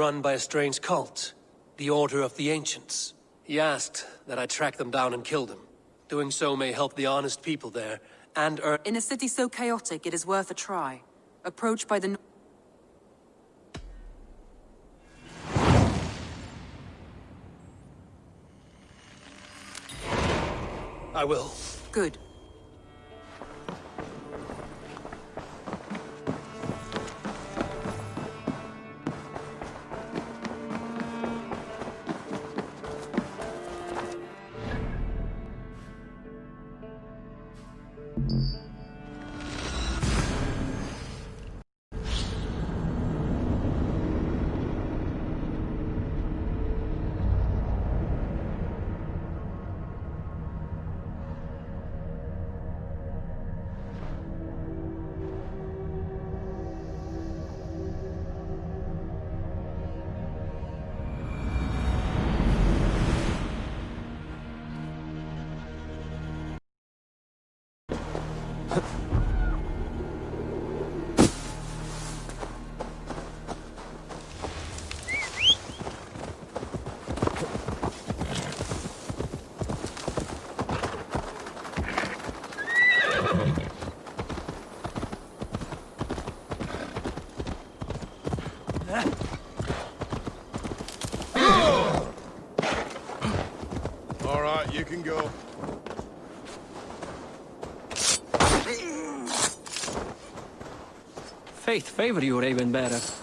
run by a strange cult, the Order of the Ancients. He asked that I track them down and kill them. Doing so may help the honest people there, and earn— In a city so chaotic, it is worth a try. Approached by the— I will. Good. All right, you can go. Fate favor you, Ravenbearer.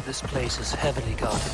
This place is heavily guarded.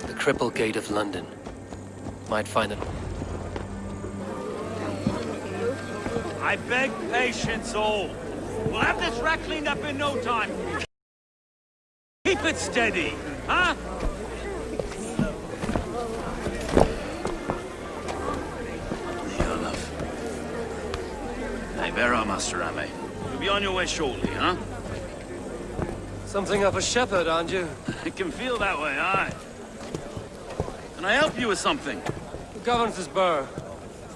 The Cripple Gate of London. Might find it. I beg patience, all. We'll have this rat cleaned up in no time. Keep it steady, huh? Here, love. Hey, bear our master, Ame. You'll be on your way shortly, huh? Something of a shepherd, aren't you? It can feel that way, aye. Can I help you with something? The governor's burr.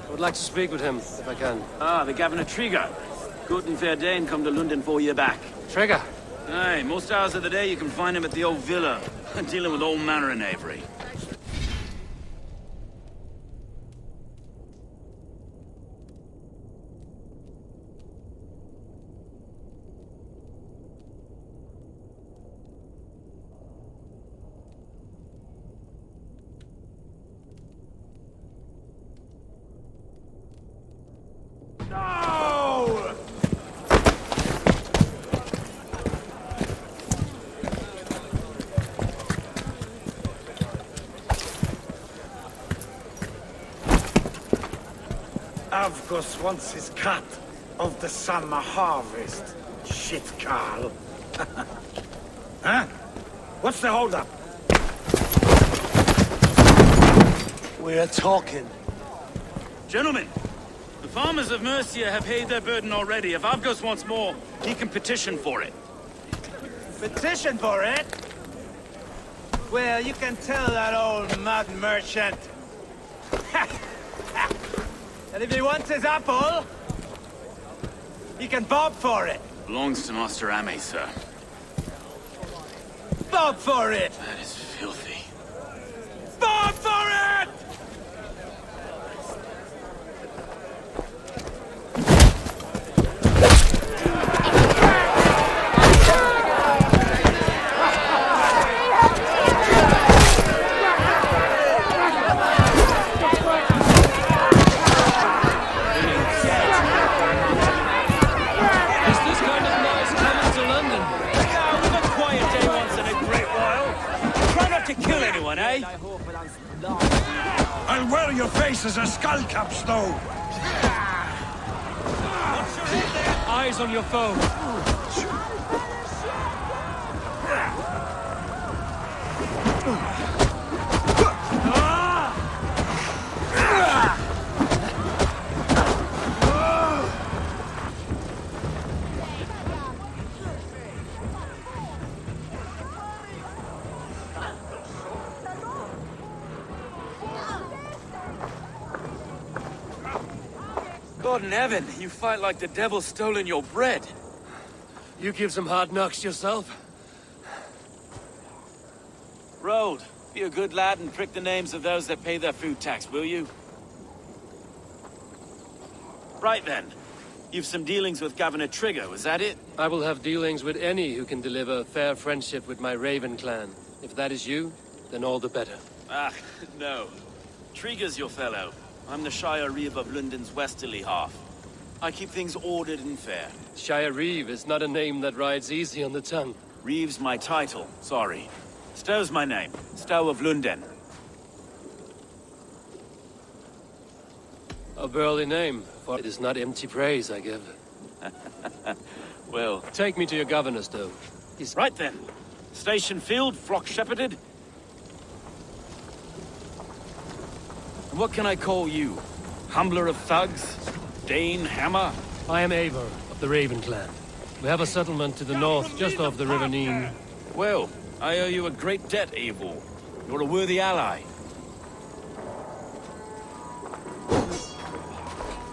I would like to speak with him, if I can. Ah, the Governor Trigger. Good and fair Dane come to London for you back. Trigger? Aye, most hours of the day you can find him at the old villa, dealing with all manner of knavery. Avgos wants his cut of the summer harvest. Shit, Carl. Huh? What's the holdup? We're talking. Gentlemen, the farmers of Mercia have paid their burden already. If Avgos wants more, he can petition for it. Petition for it? Well, you can tell that old mud merchant. And if he wants his apple, he can bob for it. Belongs to Master Ame, sir. Bob for it! That is filthy. Bob for it! I'll wear your face as a skullcap, Stowe! Eyes on your foe. God in heaven, you fight like the devil's stolen your bread. You give some hard knocks yourself. Road, be a good lad and prick the names of those that pay their food tax, will you? Right then. You've some dealings with Governor Trigger, was that it? I will have dealings with any who can deliver fair friendship with my Raven clan. If that is you, then all the better. Ah, no. Trigger's your fellow. I'm the Shire Reeve of London's westerly half. I keep things ordered and fair. Shire Reeve is not a name that rides easy on the tongue. Reeve's my title, sorry. Stowe's my name. Stowe of London. A burly name, for it is not empty praise I give. Well, Take me to your governor, Stowe. He's right then. Station filled, flock shepherded. And what can I call you? Humbler of thugs? Dane Hammer? I am Eivor of the Raven clan. We have a settlement to the north, just off the River Neen. Well, I owe you a great debt, Eivor. You're a worthy ally.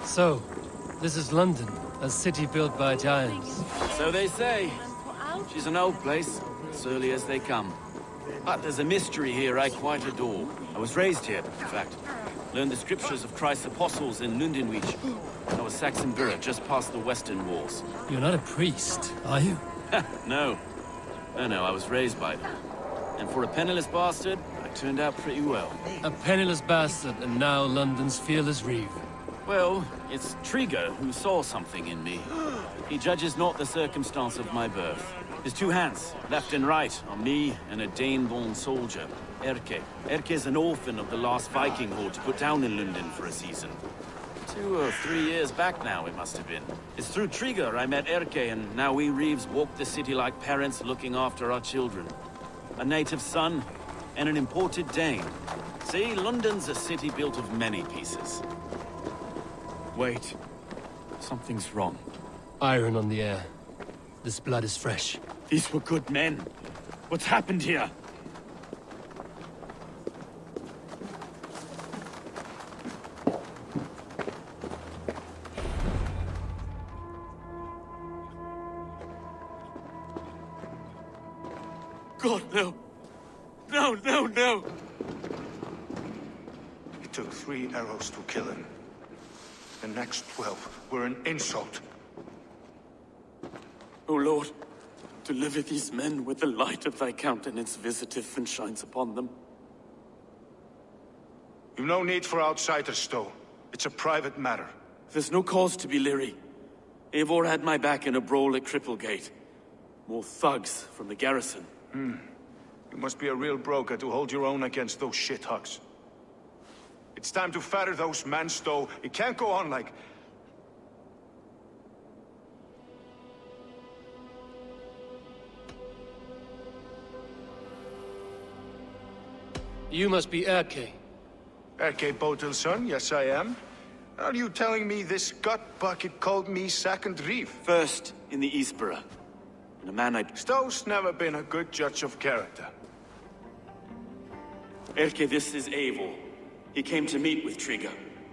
So, this is London, a city built by giants. So they say. She's an old place, as early as they come. But there's a mystery here I quite adore. I was raised here, in fact. Learned the scriptures of Christ's apostles in Lundenwich. I was Saxon Borough, just past the western walls. You're not a priest, are you? No. No, I was raised by them. And for a penniless bastard, I turned out pretty well. A penniless bastard, and now London's fearless Reeve. Well, it's Trigger who saw something in me. He judges not the circumstance of my birth. His two hands, left and right, on me and a Dane-born soldier, Erke. Erke's an orphan of the last Viking horde put down in London for a season. 2 or 3 years back now, it must have been. It's through Trigger I met Erke, and now we Reeves walk the city like parents looking after our children. A native son, and an imported Dane. See, London's a city built of many pieces. Wait. Something's wrong. Iron on the air. This blood is fresh. These were good men. What's happened here? God, no. No, no, no! It took 3 arrows to kill him. The next 12 were an insult. O Lord, deliver these men with the light of thy countenance visiteth and shines upon them. You've no need for outsiders, Stowe. It's a private matter. There's no cause to be leery. Eivor had my back in a brawl at Cripplegate. More thugs from the garrison. You must be a real broker to hold your own against those shithugs. It's time to fire those men, Stowe. It can't go on like... You must be Erke. Erke Botel's son? Yes, I am. Are you telling me this gut bucket called me second reef? First in the Eastborough. And a man I'd... Stowe's never been a good judge of character. Erke, this is Eivor. He came to meet with Trigger,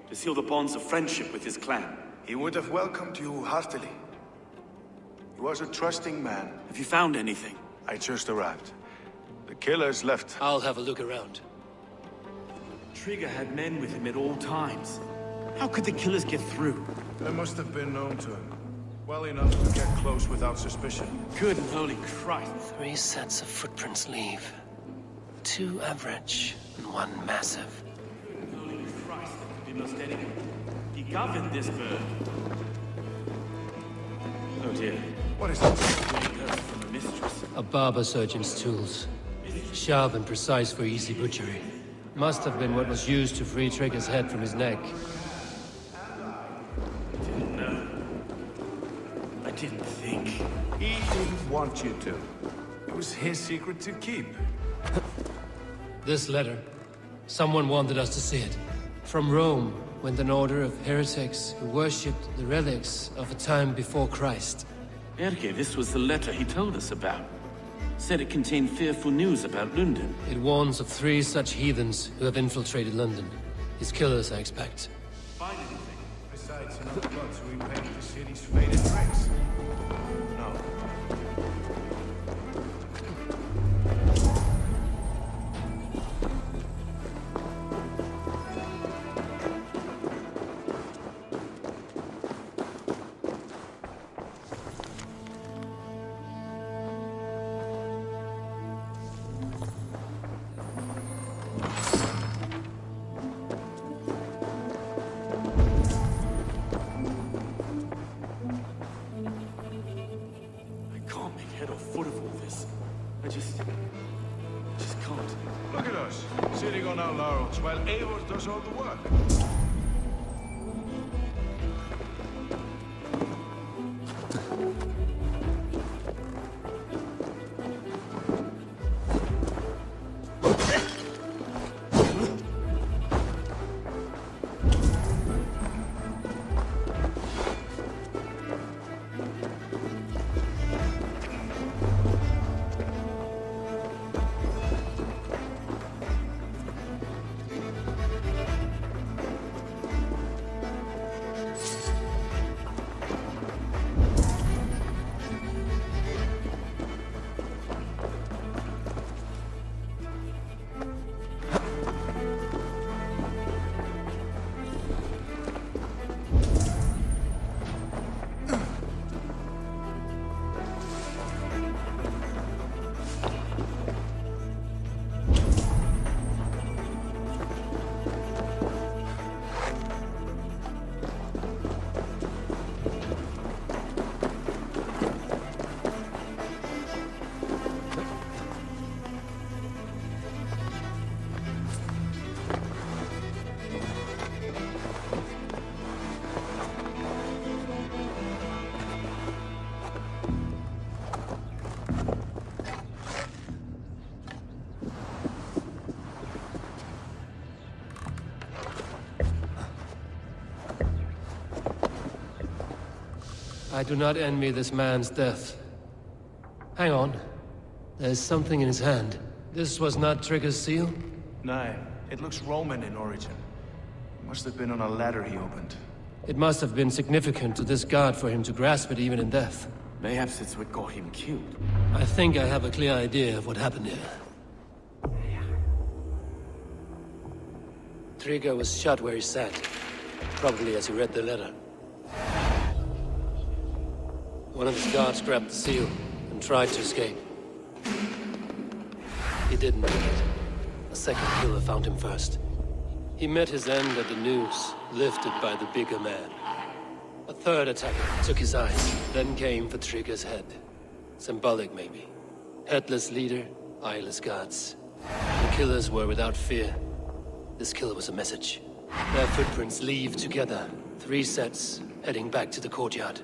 to seal the bonds of friendship with his clan. He would have welcomed you heartily. He was a trusting man. Have you found anything? I just arrived. The killers left. I'll have a look around. Trigger had men with him at all times. How could the killers get through? I must have been known to him. Well enough to get close without suspicion. Good and holy Christ. 3 sets of footprints leave. 2 average and 1 massive. Holy Christ, that could be most anyone. He governed this bird. Oh dear. What is this? From a mistress. A barber surgeon's tools. Sharp and precise for easy butchery. Must have been what was used to free Trigger's head from his neck. I didn't think. He didn't want you to. It was his secret to keep. This letter. Someone wanted us to see it. From Rome went an order of heretics who worshipped the relics of a time before Christ. Erke, this was the letter he told us about. Said it contained fearful news about London. It warns of 3 such heathens who have infiltrated London. His killers, I expect. Find anything? Besides enough blood to repaint the city's faded bricks? No. I just can't. Look at us, sitting on our laurels while Eivor does all the work. I do not envy this man's death. Hang on. There's something in his hand. This was not Trigger's seal? No, it looks Roman in origin. Must have been on a ladder he opened. It must have been significant to this god for him to grasp it even in death. Mayhaps it's what got him killed. I think I have a clear idea of what happened here. Trigger was shot where he sat. Probably as he read the letter. One of his guards grabbed the seal and tried to escape. He didn't make it. A second killer found him first. He met his end at the noose, lifted by the bigger man. A third attacker took his eyes, then came for Trigger's head. Symbolic, maybe. Headless leader, eyeless guards. The killers were without fear. This killer was a message. Their footprints leave together. 3 sets, heading back to the courtyard.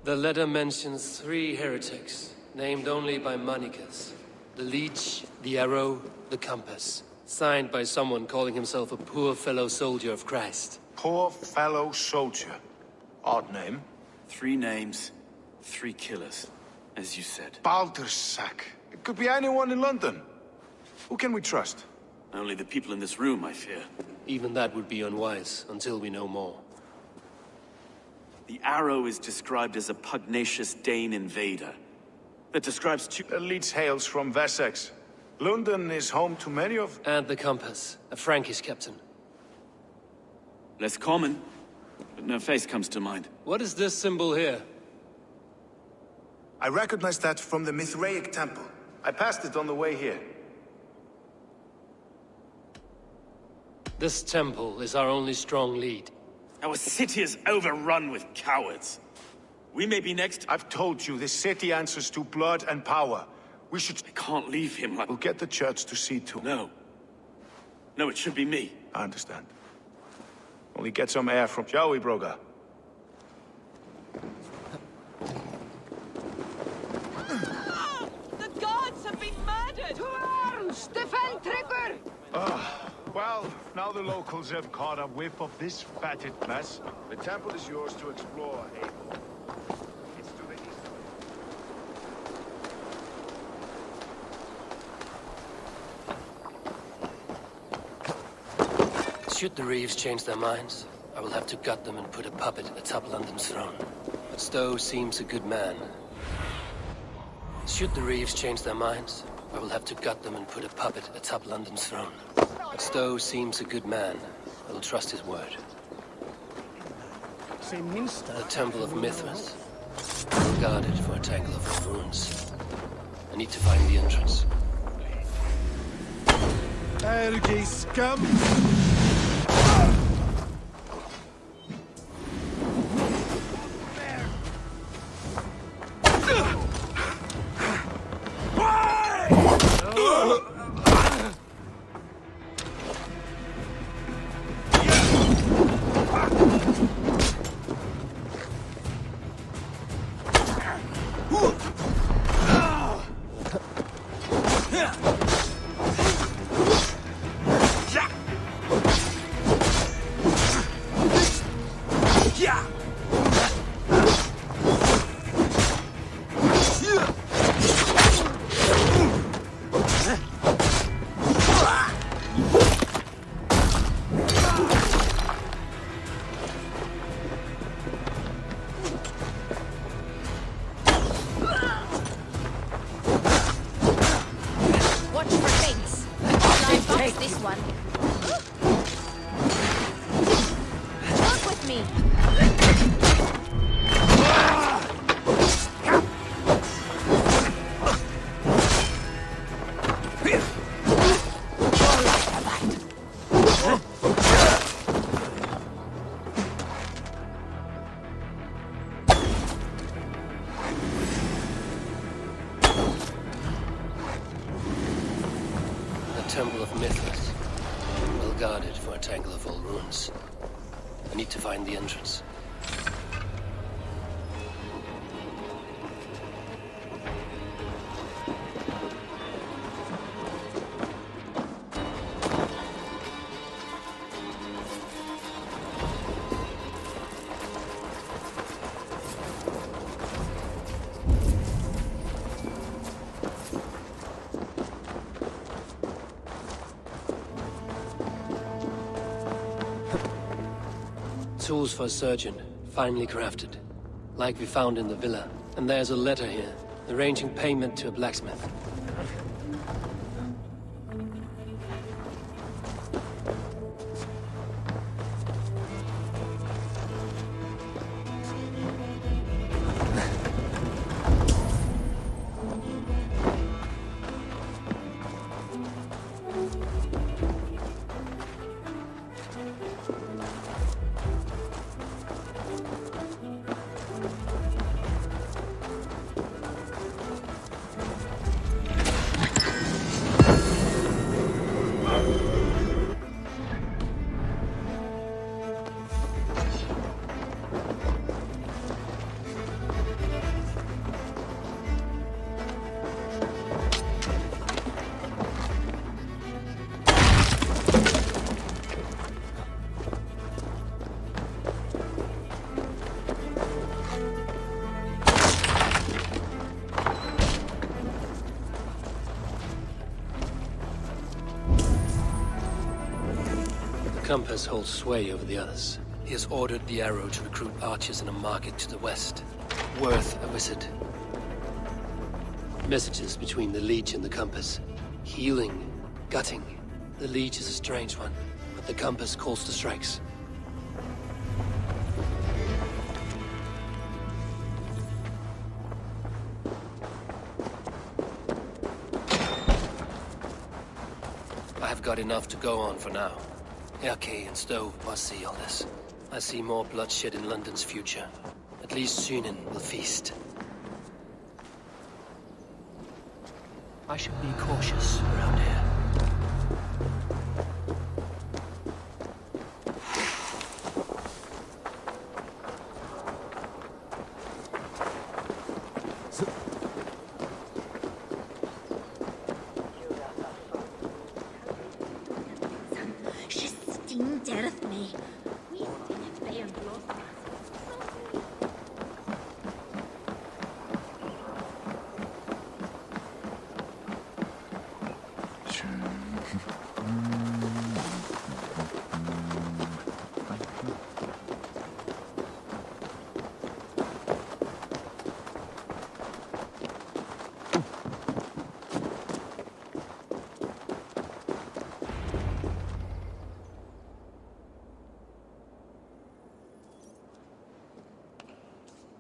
The letter mentions 3 heretics, named only by Manicus. The Leech, the Arrow, the Compass. Signed by someone calling himself a poor fellow soldier of Christ. Poor fellow soldier. Odd name. 3 names, 3 killers, as you said. Baldersack. It could be anyone in London. Who can we trust? Only the people in this room, I fear. Even that would be unwise, until we know more. The Arrow is described as a pugnacious Dane invader. That describes 2... The Leech hails from Wessex. London is home to many of... And the Compass, a Frankish captain. Less common, but no face comes to mind. What is this symbol here? I recognize that from the Mithraic temple. I passed it on the way here. This temple is our only strong lead. Our city is overrun with cowards. We may be next. I've told you, this city answers to blood and power. We should... I can't leave him like... We'll get the church to see to. No. No, it should be me. I understand. Only get some air from... Shall we, Broga? The gods have been murdered! To arms! Defend Trigger! Well, now the locals have caught a whiff of this fatted mess. The temple is yours to explore, Abel. It's to the east. Should the Reeves change their minds, I will have to gut them and put a puppet atop London's throne. But Stowe seems a good man. Should the Reeves change their minds, I will have to gut them and put a puppet atop London's throne. But Stowe seems a good man. I will trust his word. The Temple of Mithras. Well guarded for a tangle of ruins. I need to find the entrance. Ergy scum! Temple of Mithras. Well guarded for a tangle of old ruins. I need to find the entrance. Tools for a surgeon, finely crafted. Like we found in the villa. And there's a letter here, arranging payment to a blacksmith. compass holds sway over the others. He has ordered the arrow to recruit archers in a market to the west. Worth a visit. Messages between the leech and the compass. Healing, gutting. The leech is a strange one, but the compass calls to strikes. I have got enough to go on for now. Erke and Stowe must see all this. I see more bloodshed in London's future. At least Sunan will feast. I should be cautious around here.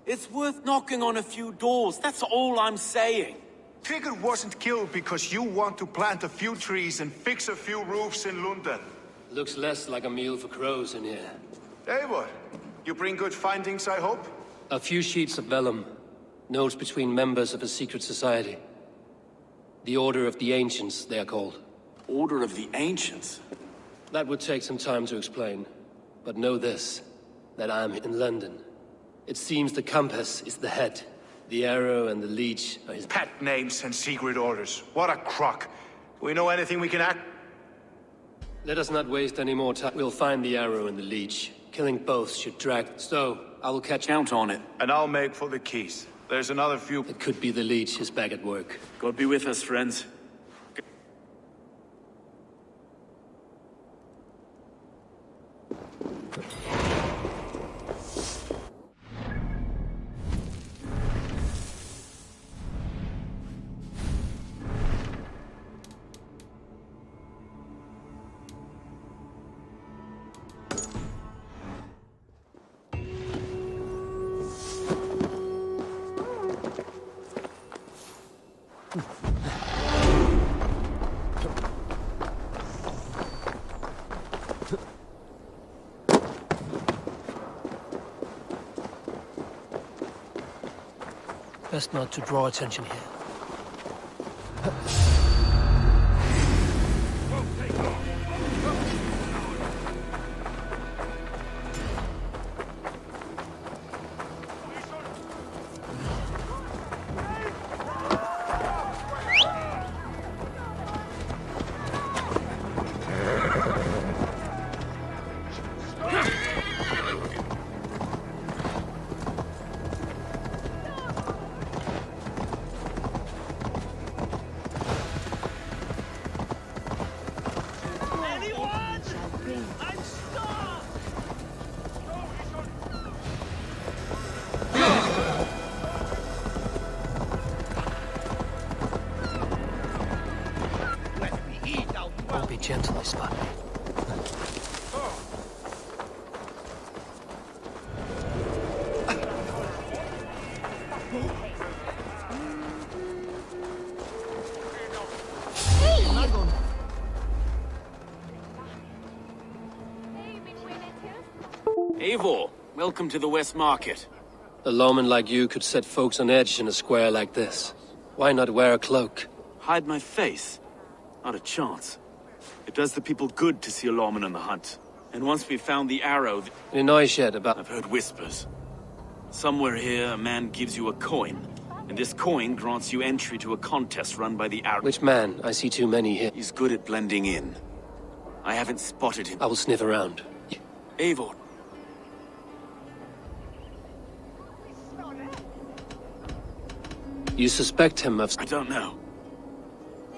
It's worth knocking on a few doors, that's all I'm saying. Trigger wasn't killed because you want to plant a few trees and fix a few roofs in London. Looks less like a meal for crows in here. Hey, what? You bring good findings, I hope? A few sheets of vellum. Notes between members of a secret society. The Order of the Ancients, they are called. Order of the Ancients? That would take some time to explain. But know this, that I'm in London. It seems the compass is the head. The arrow and the leech are his... Pet names and secret orders. What a crock. Do we know anything we can act? Let us not waste any more time. We'll find the arrow and the leech. Killing both should drag... Stowe, I will catch... Count on it. And I'll make for the keys. There's another few... It could be the leech is back at work. God be with us, friends. Best not to draw attention here. Be gentle, I spot me. Eivor, welcome to the West Market. A lawman like you could set folks on edge in a square like this. Why not wear a cloak? Hide my face? Not a chance. It does the people good to see a lawman on the hunt. And once we've found the arrow... Any noise yet about... I've heard whispers. Somewhere here, a man gives you a coin. And this coin grants you entry to a contest run by the arrow. Which man? I see too many here. He's good at blending in. I haven't spotted him. I will sniff around. Eivor. You suspect him of... I don't know.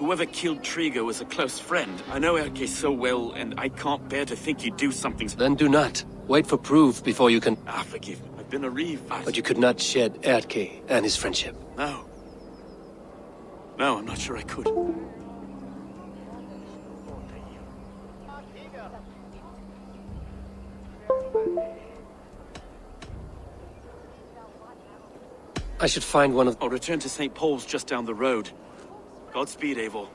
Whoever killed Triga was a close friend. I know Erke so well, and I can't bear to think you'd do something. Then do not. Wait for proof before you can... Ah, forgive me. I've been a reeve. But you could not shed Erke and his friendship. No. No, I'm not sure I could. I should find one of... I'll return to St. Paul's just down the road. Godspeed, Eivor.